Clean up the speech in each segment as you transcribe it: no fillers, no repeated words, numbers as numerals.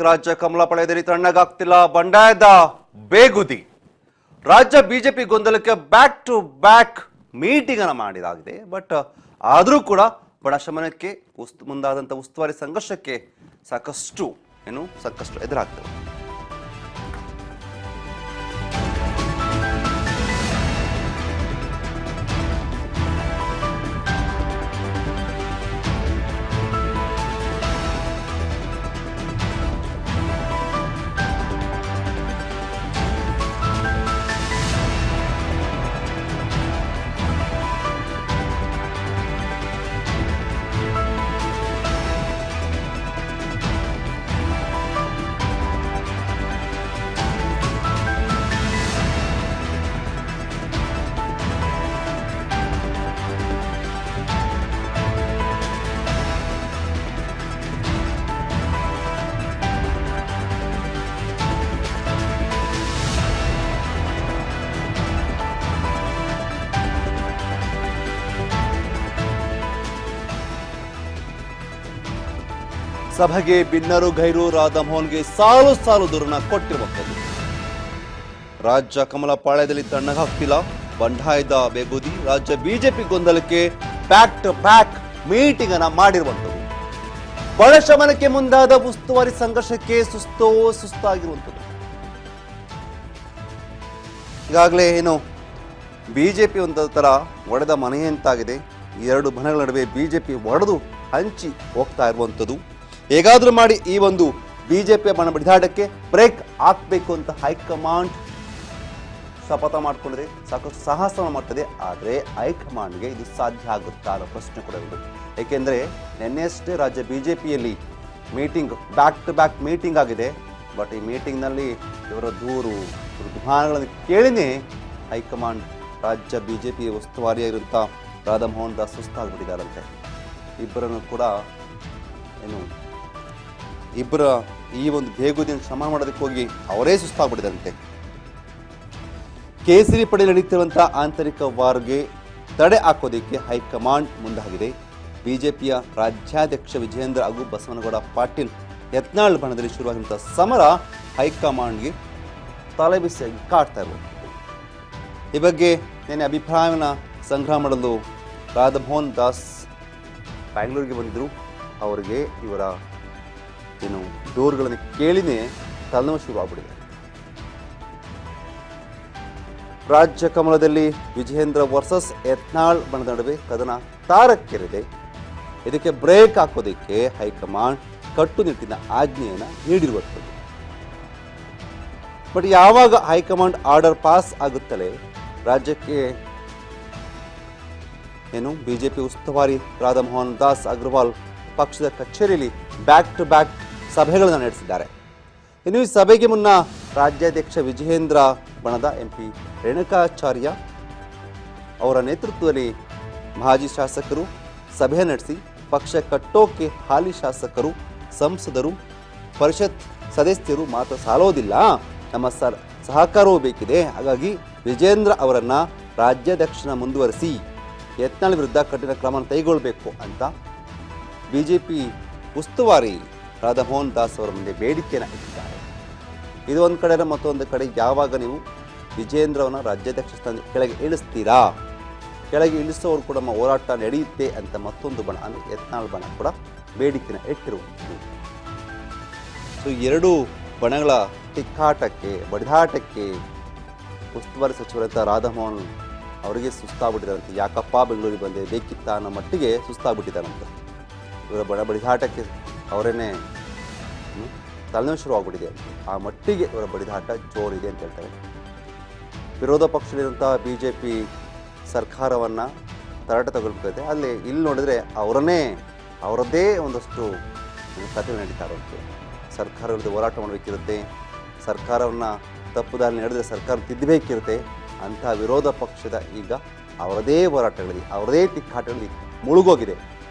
ರಾಜ್ಯ ಕಮಲ ಪಳೆಯದಲ್ಲಿ ತಣ್ಣಗಾಗ್ತಿಲ್ಲ ಬಂಡಾಯದ ಬೇಗುದಿ. ರಾಜ್ಯ ಬಿಜೆಪಿ ಗೊಂದಲಕ್ಕೆ ಬ್ಯಾಕ್ ಟು ಬ್ಯಾಕ್ ಮೀಟಿಂಗ್ ಅನ್ನು ಮಾಡಿದಾಗಿದೆ. ಬಟ್ ಆದರೂ ಕೂಡ ಬಡ ಶಮನಕ್ಕೆ ಮುಂದಾದಂಥ ಉಸ್ತುವಾರಿ ಸಂಘರ್ಷಕ್ಕೆ ಸಾಕಷ್ಟು ಎದುರಾಗ್ತವೆ. ಸಭೆಗೆ ಭಿನ್ನರು ಗೈರು ರಾಧಾಮೋಹನ್ಗೆ ಸಾಲು ಸಾಲು ದೂರನ್ನ ಕೊಟ್ಟಿರುವಂಥದ್ದು. ರಾಜ್ಯ ಕಮಲ ಪಾಳ್ಯದಲ್ಲಿ ತಣ್ಣಗಾಗ್ತಿಲ್ಲ ಬಂಡಾಯದ ಬೇಗುದಿ. ರಾಜ್ಯ ಬಿಜೆಪಿ ಗೊಂದಲಕ್ಕೆ ಬ್ಯಾಕ್ ಟು ಬ್ಯಾಕ್ ಮೀಟಿಂಗ್ ಅನ್ನ ಮಾಡಿರುವಂಥದ್ದು. ಬಡ ಶಮನಕ್ಕೆ ಮುಂದಾದ ಉಸ್ತುವಾರಿ ಸಂಘರ್ಷಕ್ಕೆ ಸುಸ್ತಾಗಿರುವಂಥದ್ದು. ಈಗಾಗಲೇ ಬಿಜೆಪಿ ಒಂದು ತರ ಒಡೆದ ಮನೆಯಂತಾಗಿದೆ. ಎರಡು ಮನೆಗಳ ನಡುವೆ ಬಿಜೆಪಿ ಒಡೆದು ಹಂಚಿ ಹೋಗ್ತಾ ಇರುವಂಥದ್ದು. ಹೇಗಾದ್ರೂ ಮಾಡಿ ಈ ಒಂದು ಬಿಜೆಪಿಯ ಬಣ ಬಡಿದಾಟಕ್ಕೆ ಬ್ರೇಕ್ ಹಾಕಬೇಕು ಅಂತ ಹೈಕಮಾಂಡ್ ಶಪಥ ಮಾಡಿಕೊಂಡಿದೆ, ಸಾಕಷ್ಟು ಸಾಹಸವನ್ನು ಮಾಡ್ತದೆ. ಆದರೆ ಹೈಕಮಾಂಡ್ಗೆ ಇದು ಸಾಧ್ಯ ಆಗುತ್ತಾ ಅನ್ನೋ ಪ್ರಶ್ನೆ ಕೂಡ ಇದೆ. ಏಕೆಂದರೆ ನಿನ್ನೆಯಷ್ಟೇ ರಾಜ್ಯ ಬಿಜೆಪಿಯಲ್ಲಿ meeting back to back meeting ಆಗಿದೆ. ಬಟ್ ಈ ಮೀಟಿಂಗ್ನಲ್ಲಿ ಇವರ ದೂರು ದುಮಾನಗಳನ್ನು ಕೇಳಿನೇ ಹೈಕಮಾಂಡ್ ರಾಜ್ಯ ಬಿಜೆಪಿ ಉಸ್ತುವಾರಿಯಾಗಿರುವಂಥ ರಾಧಾಮೋಹನ್ ದಾಸ್ ಸುಸ್ತಾಗ್ಬಿಟ್ಟಿದ್ದಾರಂತೆ. ಇಬ್ಬರನ್ನು ಕೂಡ ಇಬ್ಬರ ಈ ಒಂದು ಬೇಗುದಿಯನ್ನು ಶ್ರಮ ಮಾಡೋದಕ್ಕೆ ಹೋಗಿ ಅವರೇ ಸುಸ್ತಾಗ್ಬಿಟ್ಟಿದ್ದಾರಂತೆ. ಕೇಸರಿ ಪಡೆ ನಡೆಯುತ್ತಿರುವಂತಹ ಆಂತರಿಕ ವಾರ್ಗೆ ತಡೆ ಹಾಕೋದಕ್ಕೆ ಹೈಕಮಾಂಡ್ ಮುಂದಾಗಿದೆ. ಬಿಜೆಪಿಯ ರಾಜ್ಯಾಧ್ಯಕ್ಷ ವಿಜಯೇಂದ್ರ ಹಾಗೂ ಬಸವನಗೌಡ ಪಾಟೀಲ್ ಯತ್ನಾಳ್ ಬಣದಲ್ಲಿ ಶುರುವಾಗಿರುವಂತಹ ಸಮರ ಹೈಕಮಾಂಡ್ಗೆ ತಲೆಬಿಸಿಯಾಗಿ ಕಾಡ್ತಾ ಇರುವಂಥದ್ದು. ಈ ಬಗ್ಗೆ ನೆನ್ನೆ ಅಭಿಪ್ರಾಯವನ್ನು ಸಂಗ್ರಹ ಮಾಡಲು ರಾಧಾಮೋಹನ್ ದಾಸ್ ಬ್ಯಾಂಗ್ಳೂರಿಗೆ ಬಂದಿದ್ದರು. ಅವರಿಗೆ ಇವರ ದೂರುಗಳನ್ನು ಕೇಳಿನೇ ತಲೆನೋವು ಶುರುವಾಗ್ಬಿಟ್ಟಿದೆ. ರಾಜ್ಯ ಕಮಲದಲ್ಲಿ ವಿಜಯೇಂದ್ರ ವರ್ಸಸ್ ಯತ್ನಾಳ್ ಬಣದ ನಡುವೆ ಕದನ ತಾರಕ್ಕೇರಿದೆ. ಇದಕ್ಕೆ ಬ್ರೇಕ್ ಹಾಕೋದಕ್ಕೆ ಹೈಕಮಾಂಡ್ ಕಟ್ಟುನಿಟ್ಟಿನ ಆಜ್ಞೆಯನ್ನು ನೀಡಿರುವಂಥದ್ದು. ಬಟ್ ಯಾವಾಗ ಹೈಕಮಾಂಡ್ ಆರ್ಡರ್ ಪಾಸ್ ಆಗುತ್ತಲೇ ರಾಜ್ಯಕ್ಕೆ ಬಿಜೆಪಿ ಉಸ್ತುವಾರಿ ರಾಧಾಮೋಹನ್ ದಾಸ್ ಅಗ್ರವಾಲ್ ಪಕ್ಷದ ಕಚೇರಿಯಲ್ಲಿ ಬ್ಯಾಕ್ ಟು ಬ್ಯಾಕ್ ಸಭೆಗಳನ್ನು ನಡೆಸಿದ್ದಾರೆ. ಇನ್ನು ಈ ಸಭೆಗೆ ಮುನ್ನ ರಾಜ್ಯಾಧ್ಯಕ್ಷ ವಿಜಯೇಂದ್ರ ಬಣದ ಎಂಪಿ ರೇಣುಕಾಚಾರ್ಯ ಅವರ ನೇತೃತ್ವದಲ್ಲಿ ಮಾಜಿ ಶಾಸಕರು ಸಭೆ ನಡೆಸಿ ಪಕ್ಷ ಕಟ್ಟೋಕೆ ಹಾಲಿ ಶಾಸಕರು, ಸಂಸದರು, ಪರಿಷತ್ ಸದಸ್ಯರು ಮಾತ್ರ ಸಾಲೋದಿಲ್ಲ, ನಮ್ಮ ಸಹಕಾರವೂ ಬೇಕಿದೆ. ಹಾಗಾಗಿ ವಿಜಯೇಂದ್ರ ಅವರನ್ನು ರಾಜ್ಯಾಧ್ಯಕ್ಷನ ಮುಂದುವರಿಸಿ ಯತ್ನಾಳ್ ವಿರುದ್ಧ ಕಠಿಣ ಕ್ರಮ ಕೈಗೊಳ್ಳಬೇಕು ಅಂತ ಬಿಜೆಪಿ ಉಸ್ತುವಾರಿ ರಾಧಾಮೋಹನ್ ದಾಸ್ ಅವರ ಮುಂದೆ ಬೇಡಿಕೆಯನ್ನು ಇಟ್ಟಿದ್ದಾರೆ. ಇದು ಒಂದು ಕಡೆ, ಮತ್ತೊಂದು ಕಡೆ ಯಾವಾಗ ನೀವು ವಿಜಯೇಂದ್ರವನ್ನ ರಾಜ್ಯಾಧ್ಯಕ್ಷ ಸ್ಥಾನ ಕೆಳಗೆ ಇಳಿಸ್ತೀರಾ, ಕೆಳಗೆ ಇಳಿಸೋರು ಕೂಡ ನಮ್ಮ ಹೋರಾಟ ನಡೆಯುತ್ತೆ ಅಂತ ಮತ್ತೊಂದು ಬಣ ಅಂದರೆ ಯತ್ನಾಳ್ ಬಣ ಕೂಡ ಬೇಡಿಕೆಯನ್ನು ಇಟ್ಟಿರುವಂಥದ್ದು. ಸೊ ಎರಡೂ ಬಣಗಳ ತಿಕ್ಕಾಟಕ್ಕೆ ಬಡಿದಾಟಕ್ಕೆ ಉಸ್ತುವಾರಿ ಸಚಿವರಂತ ರಾಧಾಮೋಹನ್ ಅವರಿಗೆ ಸುಸ್ತಾಗ್ಬಿಟ್ಟಿದ್ದಾರಂತೆ. ಯಾಕಪ್ಪ ಬೆಂಗಳೂರಿಗೆ ಬಂದೆ ಬೇಕಿತ್ತ ಅನ್ನೋ ಮಟ್ಟಿಗೆ ಸುಸ್ತಾಗ್ಬಿಟ್ಟಿದ್ದಾರಂತೆ. ಇವರ ಬಣ ಬಡಿದಾಟಕ್ಕೆ ಅವರೇನೆ ತಲೆನೋವು ಶುರುವಾಗ್ಬಿಟ್ಟಿದೆ. ಆ ಮಟ್ಟಿಗೆ ಇವರ ಬಡಿದಾಟ ಜೋರಿದೆ ಅಂತ ಹೇಳ್ತಾರೆ. ವಿರೋಧ ಪಕ್ಷದಲ್ಲಿರುವಂತಹ ಬಿಜೆಪಿ ಸರ್ಕಾರವನ್ನು ತರಾಟೆ ತಗೊಳ್ಬೇಕಾಗುತ್ತೆ. ಇಲ್ಲಿ ನೋಡಿದ್ರೆ ಅವರದ್ದೇ ಒಂದಷ್ಟು ಕಥೆ ನಡೀತಾ ಇರುತ್ತೆ. ಸರ್ಕಾರ ವಿರುದ್ಧ ಹೋರಾಟ ಮಾಡಬೇಕಿರುತ್ತೆ, ಸರ್ಕಾರವನ್ನು ತಪ್ಪು ದಾರಿ ನಡೆದರೆ ಸರ್ಕಾರ ತಿದ್ದಬೇಕಿರುತ್ತೆ. ಅಂತಹ ವಿರೋಧ ಪಕ್ಷದ ಈಗ ಅವರದೇ ಹೋರಾಟಗಳಲ್ಲಿ ಅವರದೇ ತಿಕ್ಕಾಟಗಳಲ್ಲಿ ಮುಳುಗೋಗಿದೆ.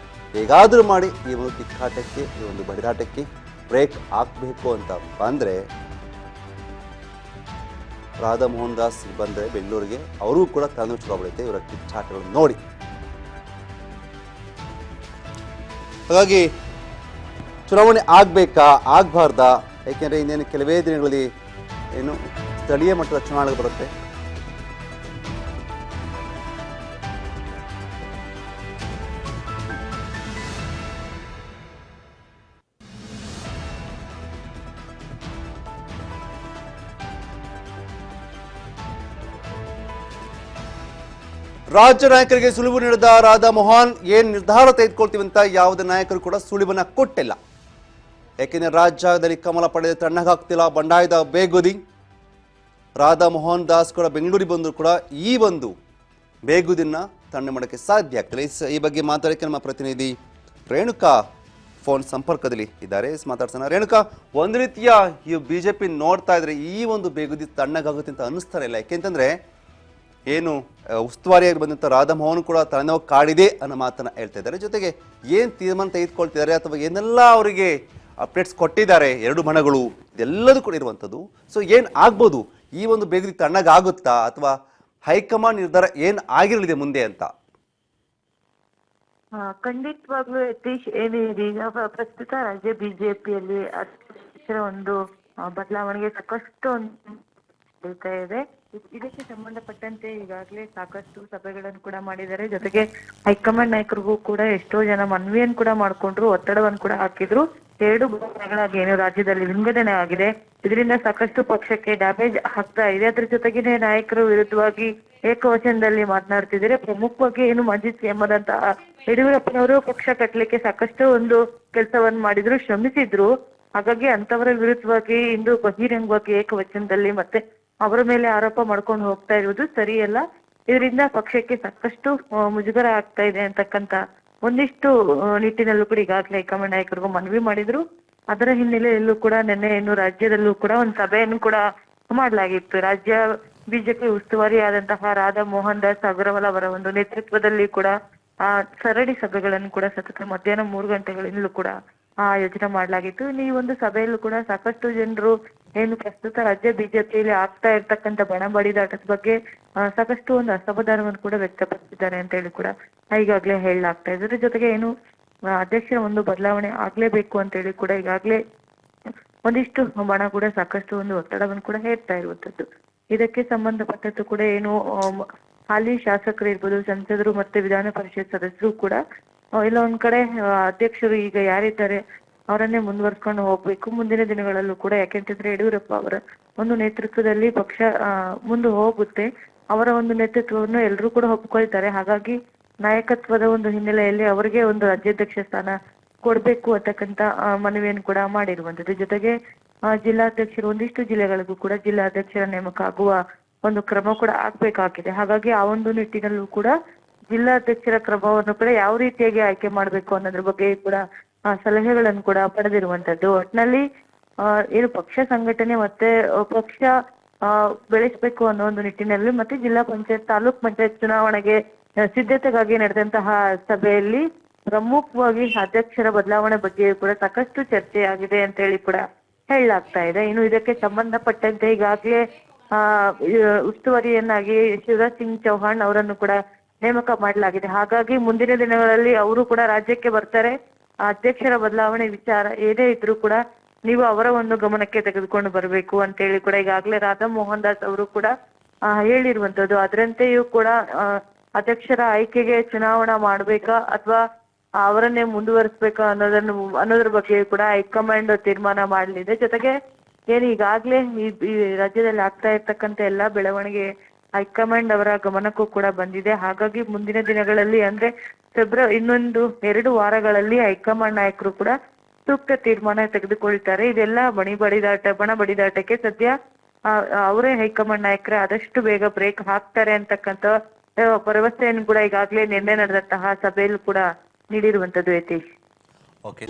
ಹೇಗಾದರೂ ಮಾಡಿ ಈ ಒಂದು ತಿಕ್ಕಾಟಕ್ಕೆ ಈ ಒಂದು ಬಡಿದಾಟಕ್ಕೆ ಬ್ರೇಕ್ ಹಾಕಬೇಕು ಅಂತ ಬಂದರೆ ರಾಧಾಮೋಹನ್ ದಾಸ್ ಬಂದರೆ ಬೆಂಗಳೂರಿಗೆ ಅವರೂ ಕೂಡ ತಲೆನೋವು ಶುರುವಾಗ್ಬಿಡುತ್ತೆ ಇವರ ಕಿಚ್ಚಾಟಗಳನ್ನು ನೋಡಿ. ಹಾಗಾಗಿ ಚುನಾವಣೆ ಆಗಬೇಕಾ ಆಗಬಾರ್ದಾ ಏಕೆಂದರೆ ಇನ್ನೇನು ಕೆಲವೇ ದಿನಗಳಲ್ಲಿ ಏನು ಸ್ಥಳೀಯ ಮಟ್ಟದ ಚುನಾವಣೆ ಬರುತ್ತೆ. ರಾಜ್ಯ ನಾಯಕರಿಗೆ ಸುಳಿವು ನೀಡಿದ ರಾಧಾ ಮೋಹನ್ ಏನ್ ನಿರ್ಧಾರ ತೆಗೆದುಕೊಳ್ತೀವಿ ಅಂತ ಯಾವುದೇ ನಾಯಕರು ಕೂಡ ಸುಳಿವನ್ನ ಕೊಟ್ಟಿಲ್ಲ. ಯಾಕೆಂದ್ರೆ ರಾಜ್ಯದಲ್ಲಿ ಕಮಲ ಪಡೆದ ತಣ್ಣಗಾಗ್ತಿಲ್ಲ ಬಂಡಾಯದ ಬೇಗುದಿ. ರಾಧಾ ಮೋಹನ್ ದಾಸ್ ಕೂಡ ಬೆಂಗಳೂರಿಗೆ ಬಂದರೂ ಕೂಡ ಈ ಒಂದು ಬೇಗುದಿನ ತಣ್ಣೆ ಮಾಡೋಕ್ಕೆ ಸಾಧ್ಯ ಆಗ್ತಿಲ್ಲ. ಈ ಬಗ್ಗೆ ಮಾತಾಡೋಕ್ಕೆ ನಮ್ಮ ಪ್ರತಿನಿಧಿ ರೇಣುಕಾ ಫೋನ್ ಸಂಪರ್ಕದಲ್ಲಿ ಇದ್ದಾರೆ. ಮಾತಾಡ್ಸೋಣ. ರೇಣುಕಾ, ಒಂದು ರೀತಿಯ ಈ ಬಿಜೆಪಿ ನೋಡ್ತಾ ಇದ್ರೆ ಈ ಒಂದು ಬೇಗುದಿ ತಣ್ಣಗಾಗುತ್ತೆ ಅಂತ ಅನ್ನಿಸ್ತಾ ಇಲ್ಲ. ಯಾಕೆಂತಂದ್ರೆ ಏನು ಉಸ್ತುವಾರಿಯಾಗಿ ಬಂದಂಥ ರಾಧಾ ಮೋಹನ್ ಕೂಡ ತಲೆನೋವು ಕಾಡಿದೆ ಅನ್ನೋ ಮಾತನ್ನ ಹೇಳ್ತಾ ಇದ್ದಾರೆ. ಜೊತೆಗೆ ಏನು ತೀರ್ಮಾನ ತೆಗೆದುಕೊಳ್ತಿದ್ದಾರೆ ಅಥವಾ ಏನೆಲ್ಲ ಅವರಿಗೆ ಅಪ್ಡೇಟ್ಸ್ ಕೊಟ್ಟಿದ್ದಾರೆ ಎರಡು ಬಣಗಳು, ಇದೆಲ್ಲದೂ ಕೂಡ ಇರುವಂಥದ್ದು. ಸೊ ಏನು ಆಗ್ಬೋದು, ಈ ಒಂದು ಬೇಗದಿ ತಣ್ಣಗಾಗುತ್ತಾ ಅಥವಾ ಹೈಕಮಾಂಡ್ ನಿರ್ಧಾರ ಏನು ಆಗಿರಲಿದೆ ಮುಂದೆ ಅಂತ? ಖಂಡಿತವಾಗ್ಲೂ ಯತೀಶ್, ಏನಿದೆ ಈಗ ಪ್ರಸ್ತುತ ರಾಜ್ಯ ಬಿಜೆಪಿಯಲ್ಲಿ ಒಂದು ಬದಲಾವಣೆಗೆ ಸಾಕಷ್ಟು ನಡೀತಾ ಇದೆ. ಇದಕ್ಕೆ ಸಂಬಂಧಪಟ್ಟಂತೆ ಈಗಾಗಲೇ ಸಾಕಷ್ಟು ಸಭೆಗಳನ್ನು ಕೂಡ ಮಾಡಿದ್ದಾರೆ. ಜೊತೆಗೆ ಹೈಕಮಾಂಡ್ ನಾಯಕರಿಗೂ ಕೂಡ ಎಷ್ಟೋ ಜನ ಮನವಿಯನ್ನು ಕೂಡ ಮಾಡ್ಕೊಂಡ್ರು, ಒತ್ತಡವನ್ನು ಕೂಡ ಹಾಕಿದ್ರು. 2 ಭಾಗಗಳಾಗಿ ಏನು ರಾಜ್ಯದಲ್ಲಿ ವಿಂಗಡಣೆ ಆಗಿದೆ, ಇದರಿಂದ ಸಾಕಷ್ಟು ಪಕ್ಷಕ್ಕೆ ಡ್ಯಾಮೇಜ್ ಆಗ್ತಾ ಇದೆ. ಅದ್ರ ಜೊತೆಗೆ ನಾಯಕರು ವಿರುದ್ಧವಾಗಿ ಏಕವಚನದಲ್ಲಿ ಮಾತನಾಡ್ತಿದ್ದಾರೆ. ಪ್ರಮುಖವಾಗಿ ಏನು ಮಾಜಿ ಸಿಎಂ ಆದಂತಹ ಯಡಿಯೂರಪ್ಪನವರು ಪಕ್ಷ ಕಟ್ಟಲಿಕ್ಕೆ ಸಾಕಷ್ಟು ಒಂದು ಕೆಲಸವನ್ನು ಮಾಡಿದ್ರು, ಶ್ರಮಿಸಿದ್ರು. ಹಾಗಾಗಿ ಅಂತವರ ವಿರುದ್ಧವಾಗಿ ಇಂದು ಬಹಿರಂಗವಾಗಿ ಏಕವಚನದಲ್ಲಿ ಮತ್ತೆ ಅವರ ಮೇಲೆ ಆರೋಪ ಮಾಡ್ಕೊಂಡು ಹೋಗ್ತಾ ಇರುವುದು ಸರಿಯಲ್ಲ. ಇದರಿಂದ ಪಕ್ಷಕ್ಕೆ ಸಾಕಷ್ಟು ಮುಜುಗರ ಆಗ್ತಾ ಇದೆ ಅಂತಕ್ಕಂತ ಒಂದಿಷ್ಟು ನಿಟ್ಟಿನಲ್ಲೂ ಕೂಡ ಈಗಾಗಲೇ ಹೈಕಮಾಂಡ್ ನಾಯಕರಿಗೂ ಮನವಿ ಮಾಡಿದ್ರು. ಅದರ ಹಿನ್ನೆಲೆಯಲ್ಲೂ ಕೂಡ ನಿನ್ನೆ ಏನು ರಾಜ್ಯದಲ್ಲೂ ಕೂಡ ಒಂದು ಸಭೆಯನ್ನು ಕೂಡ ಮಾಡಲಾಗಿತ್ತು. ರಾಜ್ಯ ಬಿಜೆಪಿ ಉಸ್ತುವಾರಿ ಆದಂತಹ ರಾಧಾ ಮೋಹನ್ ದಾಸ್ ಅಗ್ರವಾಲ್ ಅವರ ಒಂದು ನೇತೃತ್ವದಲ್ಲಿ ಕೂಡ ಸರಣಿ ಸಭೆಗಳನ್ನು ಕೂಡ ಸತತ ಮಧ್ಯಾಹ್ನ 3 ಗಂಟೆಗಳಿಂದಲೂ ಕೂಡ ಯೋಜನೆ ಮಾಡಲಾಗಿತ್ತು. ಈ ಒಂದು ಸಭೆಯಲ್ಲೂ ಕೂಡ ಸಾಕಷ್ಟು ಜನರು ಏನು ಪ್ರಸ್ತುತ ರಾಜ್ಯ ಬಿಜೆಪಿಯಲ್ಲಿ ಆಗ್ತಾ ಇರ್ತಕ್ಕಂಥ ಬಣ ಬಡಿದಾಟದ ಬಗ್ಗೆ ಸಾಕಷ್ಟು ಒಂದು ಅಸಮಾಧಾನವನ್ನು ಕೂಡ ವ್ಯಕ್ತಪಡಿಸಿದ್ದಾರೆ ಅಂತ ಹೇಳಿ ಕೂಡ ಈಗಾಗಲೇ ಹೇಳಲಾಗ್ತಾ ಇದೆ. ಜೊತೆಗೆ ಏನು ಅಧ್ಯಕ್ಷರ ಒಂದು ಬದಲಾವಣೆ ಆಗ್ಲೇಬೇಕು ಅಂತ ಹೇಳಿ ಕೂಡ ಈಗಾಗಲೇ ಒಂದಿಷ್ಟು ಬಣ ಕೂಡ ಸಾಕಷ್ಟು ಒಂದು ಒತ್ತಡವನ್ನು ಕೂಡ ಹೇರ್ತಾ ಇರುವಂತದ್ದು. ಇದಕ್ಕೆ ಸಂಬಂಧಪಟ್ಟದ್ದು ಕೂಡ ಏನು ಹಾಲಿ ಶಾಸಕರು ಇರ್ಬೋದು, ಸಂಸದರು ಮತ್ತೆ ವಿಧಾನ ಪರಿಷತ್ ಸದಸ್ಯರು ಕೂಡ ಇಲ್ಲ ಒಂದ್ ಕಡೆ ಅಧ್ಯಕ್ಷರು ಈಗ ಯಾರಿದ್ದಾರೆ ಅವರನ್ನೇ ಮುಂದುವರ್ಸ್ಕೊಂಡು ಹೋಗ್ಬೇಕು ಮುಂದಿನ ದಿನಗಳಲ್ಲೂ ಕೂಡ. ಯಾಕೆಂತಂದ್ರೆ ಯಡಿಯೂರಪ್ಪ ಅವರ ಒಂದು ನೇತೃತ್ವದಲ್ಲಿ ಪಕ್ಷ ಮುಂದೆ ಹೋಗುತ್ತೆ. ಅವರ ಒಂದು ನೇತೃತ್ವವನ್ನು ಎಲ್ಲರೂ ಕೂಡ ಒಪ್ಕೊಳ್ತಾರೆ. ಹಾಗಾಗಿ ನಾಯಕತ್ವದ ಒಂದು ಹಿನ್ನೆಲೆಯಲ್ಲಿ ಅವರಿಗೆ ಒಂದು ರಾಜ್ಯಾಧ್ಯಕ್ಷ ಸ್ಥಾನ ಕೊಡ್ಬೇಕು ಅಂತಕ್ಕಂತ ಮನವಿಯನ್ನು ಕೂಡ ಮಾಡಿರುವಂತದ್ದು. ಜೊತೆಗೆ ಜಿಲ್ಲಾಧ್ಯಕ್ಷರು ಒಂದಿಷ್ಟು ಜಿಲ್ಲೆಗಳಿಗೂ ಕೂಡ ಜಿಲ್ಲಾಧ್ಯಕ್ಷರ ನೇಮಕ ಆಗುವ ಒಂದು ಕ್ರಮ ಕೂಡ ಆಗ್ಬೇಕಾಗಿದೆ. ಹಾಗಾಗಿ ಆ ಒಂದು ನಿಟ್ಟಿನಲ್ಲೂ ಕೂಡ ಜಿಲ್ಲಾಧ್ಯಕ್ಷರ ಕ್ರಮವನ್ನು ಕೂಡ ಯಾವ ರೀತಿಯಾಗಿ ಆಯ್ಕೆ ಮಾಡ್ಬೇಕು ಅನ್ನೋದ್ರ ಬಗ್ಗೆ ಕೂಡ ಸಲಹೆಗಳನ್ನು ಕೂಡ ಪಡೆದಿರುವಂತದ್ದು. ಒಟ್ಟಿನಲ್ಲಿ ಏನು ಪಕ್ಷ ಸಂಘಟನೆ ಮತ್ತೆ ಪಕ್ಷ ಬೆಳೆಸಬೇಕು ಅನ್ನೋ ಒಂದು ನಿಟ್ಟಿನಲ್ಲಿ ಮತ್ತೆ ಜಿಲ್ಲಾ ಪಂಚಾಯತ್ ತಾಲೂಕ್ ಪಂಚಾಯತ್ ಚುನಾವಣೆಗೆ ಸಿದ್ಧತೆಗಾಗಿ ನಡೆದಂತಹ ಸಭೆಯಲ್ಲಿ ಪ್ರಮುಖವಾಗಿ ಅಧ್ಯಕ್ಷರ ಬದಲಾವಣೆ ಬಗ್ಗೆ ಕೂಡ ಸಾಕಷ್ಟು ಚರ್ಚೆ ಆಗಿದೆ ಅಂತ ಹೇಳಿ ಕೂಡ ಹೇಳಲಾಗ್ತಾ ಇದೆ. ಇನ್ನು ಇದಕ್ಕೆ ಸಂಬಂಧಪಟ್ಟಂತೆ ಈಗಾಗಲೇ ಉಸ್ತುವಾರಿಯನ್ನಾಗಿ ಶಿವರಾಜ್ ಸಿಂಗ್ ಚೌಹಾಣ್ ಅವರನ್ನು ಕೂಡ ನೇಮಕ ಮಾಡಲಾಗಿದೆ. ಹಾಗಾಗಿ ಮುಂದಿನ ದಿನಗಳಲ್ಲಿ ಅವರು ಕೂಡ ರಾಜ್ಯಕ್ಕೆ ಬರ್ತಾರೆ. ಅಧ್ಯಕ್ಷರ ಬದಲಾವಣೆ ವಿಚಾರ ಏನೇ ಇದ್ರೂ ಕೂಡ ನೀವು ಅವರ ಒಂದು ಗಮನಕ್ಕೆ ತೆಗೆದುಕೊಂಡು ಬರಬೇಕು ಅಂತ ಹೇಳಿ ಕೂಡ ಈಗಾಗಲೇ ರಾಧಾ ಮೋಹನ್ ದಾಸ್ ಅವರು ಕೂಡ ಹೇಳಿರುವಂತದ್ದು. ಅದರಂತೆಯೂ ಕೂಡ ಅಧ್ಯಕ್ಷರ ಆಯ್ಕೆಗೆ ಚುನಾವಣಾ ಮಾಡ್ಬೇಕಾ ಅಥವಾ ಅವರನ್ನೇ ಮುಂದುವರಿಸ್ಬೇಕಾ ಅನ್ನೋದ್ರ ಬಗ್ಗೆ ಕೂಡ ಹೈಕಮಾಂಡ್ ತೀರ್ಮಾನ ಮಾಡಲಿದೆ. ಜೊತೆಗೆ ಏನು ಈಗಾಗಲೇ ಈ ರಾಜ್ಯದಲ್ಲಿ ಆಗ್ತಾ ಇರ್ತಕ್ಕಂಥ ಎಲ್ಲಾ ಬೆಳವಣಿಗೆ ಹೈಕಮಾಂಡ್ ಅವರ ಗಮನಕ್ಕೂ ಕೂಡ ಬಂದಿದೆ. ಹಾಗಾಗಿ ಮುಂದಿನ ದಿನಗಳಲ್ಲಿ ಅಂದ್ರೆ ಇನ್ನೊಂದು 2 ವಾರಗಳಲ್ಲಿ ಹೈಕಮಾಂಡ್ ನಾಯಕರು ಕೂಡ ಸೂಕ್ತ ತೀರ್ಮಾನ ತೆಗೆದುಕೊಳ್ತಾರೆ. ಇದೆಲ್ಲ ಬಣ ಬಡಿದಾಟಕ್ಕೆ ಸದ್ಯ ಅವರೇ ಹೈಕಮಾಂಡ್ ನಾಯಕರೇ ಆದಷ್ಟು ಬೇಗ ಬ್ರೇಕ್ ಹಾಕ್ತಾರೆ ಅಂತಕ್ಕಂಥ ಭರವಸೆಯನ್ನು ಕೂಡ ಈಗಾಗಲೇ ನಿನ್ನೆ ನಡೆದಂತಹ ಸಭೆಯಲ್ಲೂ ಕೂಡ ನೀಡಿರುವಂತದ್ದು ಯತೀಶ್. ಓಕೆ.